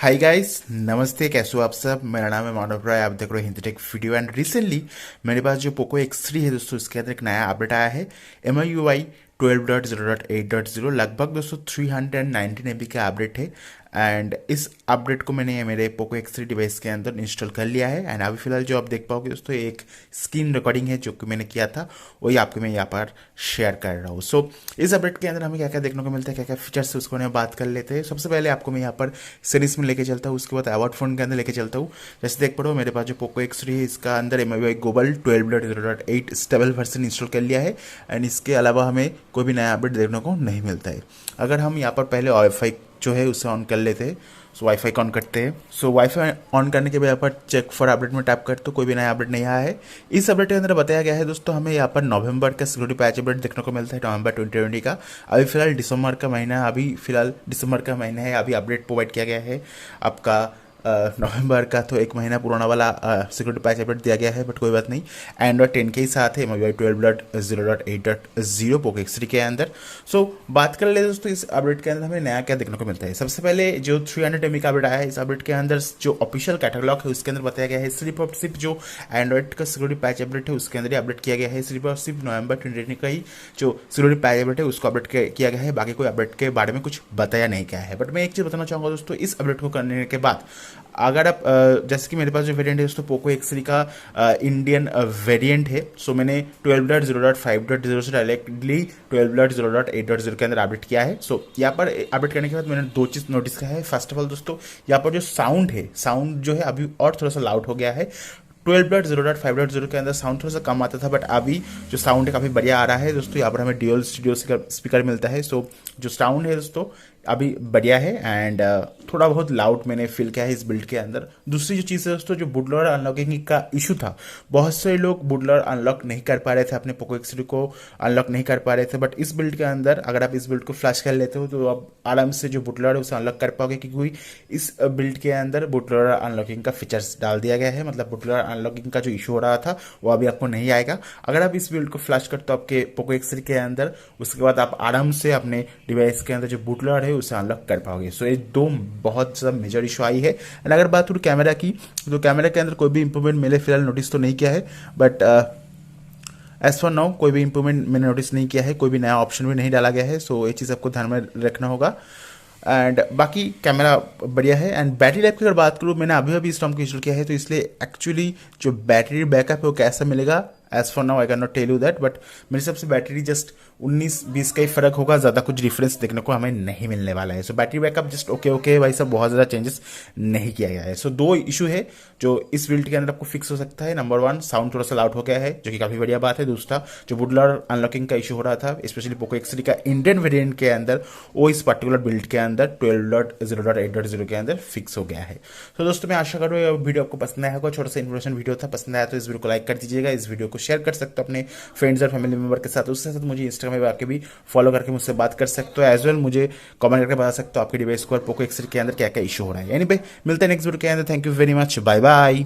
Hi guys, नमस्ते। कैसे हो आप सब? मेरा नाम है मानव राय। आप देख रहे हो Hindi take video. And recently मेरे पास जो पोको X3 है दोस्तों, इसके अंदर एक नया अपडेट आया है। MIUI 12.0.8.0 लगभग दोस्तों 319 MB का अपडेट है। एंड इस अपडेट को मैंने मेरे पोको X3 डिवाइस के अंदर इंस्टॉल कर लिया है। एंड अभी फिलहाल जो आप देख पाओगे दोस्तों, एक स्क्रीन रिकॉर्डिंग है जो कि मैंने किया था, वही आपको मैं यहाँ पर शेयर कर रहा हूँ। सो इस अपडेट के अंदर हमें क्या क्या देखने को मिलता है, क्या क्या फीचर्स है, उसको हम बात कर लेते हैं। सबसे पहले आपको मैं यहाँ पर सीरीज में लेके चलता हूँ, उसके बाद अवार्ड फोन के अंदर लेके चलता हूँ। जैसे देख पड़ो, मेरे पास जो पोको X3 है, इसका अंदर MIUI global 12.0.8 stable version install कर लिया है। एंड इसके अलावा हमें कोई भी नया अपडेट देखने को नहीं मिलता है। अगर हम यहाँ पर पहले वाईफाई जो है उसे ऑन कर लेते हैं, सो वाईफाई ऑन करते हैं। सो वाईफाई ऑन करने के बाद यहाँ पर चेक फॉर अपडेट में टैप करते, तो कोई भी नया अपडेट नहीं आया है। इस अपडेट के अंदर बताया गया है दोस्तों, हमें यहाँ पर नवंबर का सिक्योरिटी पैच अपडेट देखने को मिलता है, नवंबर 2020 का। अभी फिलहाल दिसंबर का महीना है, अभी अपडेट प्रोवाइड किया गया है आपका। नवंबर का तो एक महीना पुराना वाला सिक्योरिटी पैच अपडेट दिया गया है, बट कोई बात नहीं। एंड्रॉइड 10 के ही साथ है MIUI 12.0.8.0 पोको X3 के अंदर। सो बात कर ले दोस्तों, इस अपडेट के अंदर हमें नया क्या देखने को मिलता है। सबसे पहले जो 300 MB का अपडेट आया है, इस अपडेट के अंदर जो ऑफिशियल कैटलॉग है उसके अंदर बताया गया है सिर्फ और सिर्फ जो एंड्रॉइड का सिक्योरिटी पैच अपडेट है उसके अंदर ही अपडेट किया गया है। सिर्फ और सिर्फ नवंबर 2020 का ही जो सिक्योरिटी पैच अपडेट है उसको अपडेट किया गया है। बाकी कोई अपडेट के बारे में कुछ बताया नहीं गया है। बट मैं एक चीज़ बताना चाहूँगा दोस्तों, इस अपडेट को करने के बाद अगर आप जैसे कि मेरे पास जो वेरिएंट है दोस्तों, पोको X3 का इंडियन वेरिएंट है। सो मैंने 12.0.5.0 से डायरेक्टली 12.0.8.0 के अंदर अपडेट किया है। सो यहाँ पर अपडेट करने के बाद मैंने दो चीज़ नोटिस किया है। फर्स्ट ऑफ ऑल दोस्तों, यहाँ पर जो साउंड है, साउंड जो है अभी और थोड़ा सा लाउड हो गया है। 12.0.5.0 के अंदर साउंड थोड़ा सा कम आता था, बट अभी जो साउंड है काफ़ी बढ़िया आ रहा है दोस्तों। यहाँ पर हमें ड्यूअल स्टूडियो स्पीकर मिलता है। सो जो साउंड है दोस्तों अभी बढ़िया है। एंड थोड़ा बहुत लाउड मैंने फील किया है इस बिल्ड के अंदर। दूसरी जो चीज़ है दोस्तों, जो बूटलोडर अनलॉकिंग का इशू था, बहुत से लोग बूटलोडर अनलॉक नहीं कर पा रहे थे, अपने पोको X3 को अनलॉक नहीं कर पा रहे थे। बट इस बिल्ड के अंदर अगर आप इस बिल्ड को फ्लैश कर लेते हो तो आप आराम से जो बूटलोडर है उसे अनलॉक कर पाओगे, क्योंकि इस बिल्ड के अंदर बूटलोडर अनलॉकिंग का फीचर्स डाल दिया गया है। मतलब बूटलोडर अनलॉकिंग का जो इशू हो रहा था वो अभी आपको नहीं आएगा। अगर आप इस बिल्ड को फ्लैश करते हो आपके पोको X3 के अंदर, उसके बाद आप आराम से अपने डिवाइस के अंदर जो बूटलोडर है उसे अनलॉक कर पाओगे। सो ये दो बहुत ज़्यादा मेजर इशू आई है। एंड अगर बात करूँ कैमरा की, तो कैमरा के अंदर कोई भी इंप्रूवमेंट मैंने फिलहाल नोटिस तो नहीं किया है। बट एज फॉर नाउ कोई भी इंप्रूवमेंट मैंने नोटिस नहीं किया है, कोई भी नया ऑप्शन भी नहीं डाला गया है। सो ये चीज़ आपको ध्यान में रखना होगा। एंड बाकी कैमरा बढ़िया है। एंड बैटरी लाइफ की अगर बात करूँ, मैंने अभी अभी इस टर्म को इंस्टॉल किया है, तो इसलिए एक्चुअली जो बैटरी बैकअप है वो कैसा मिलेगा, as for now I can not tell you that. But मेरे हिसाब से बैटरी जस्ट 19-20 का ही फर्क होगा, ज़्यादा कुछ डिफरेंस देखने को हमें नहीं मिलने वाला है। सो बैटरी बैकअप जस्ट ओके भाई सब, बहुत ज़्यादा चेंजेस नहीं किया गया है। सो दो इशू है जो इस बिल्ड के अंदर आपको फिक्स हो सकता है। नंबर 1, साउंड थोड़ा सा लाउड हो गया है, जो कि काफ़ी बढ़िया बात है। दूसरा, जो बूटलोडर अनलॉकिंग का इशू हो रहा था, स्पेशली पोको X3 का इंडियन वेरिएंट के अंदर, वो इस पर्टिकुलर बिल्ड के अंदर 12.0.8.0 के अंदर फिक्स हो गया है। तो दोस्तों मैं आशा करूँ वीडियो आपको पसंद आया होगा। छोटा सा इन्फॉर्मेशन वीडियो था, पसंद आया तो इस वीडियो को लाइक कर दीजिएगा। इस वीडियो को शेयर कर सकते हो अपने फ्रेंड्स और फैमिली मेंबर के साथ। उसके साथ मुझे इंस्टाग्राम में आके भी फॉलो करके मुझसे बात कर सकते हो। एज वेल मुझे कमेंट करके बता सकते हो आपके डिवाइस को और पोको X3 के अंदर क्या क्या इशू हो रहा है। एनीवे मिलते हैं नेक्स्ट वीडियो के अंदर। Thank you very much, bye bye.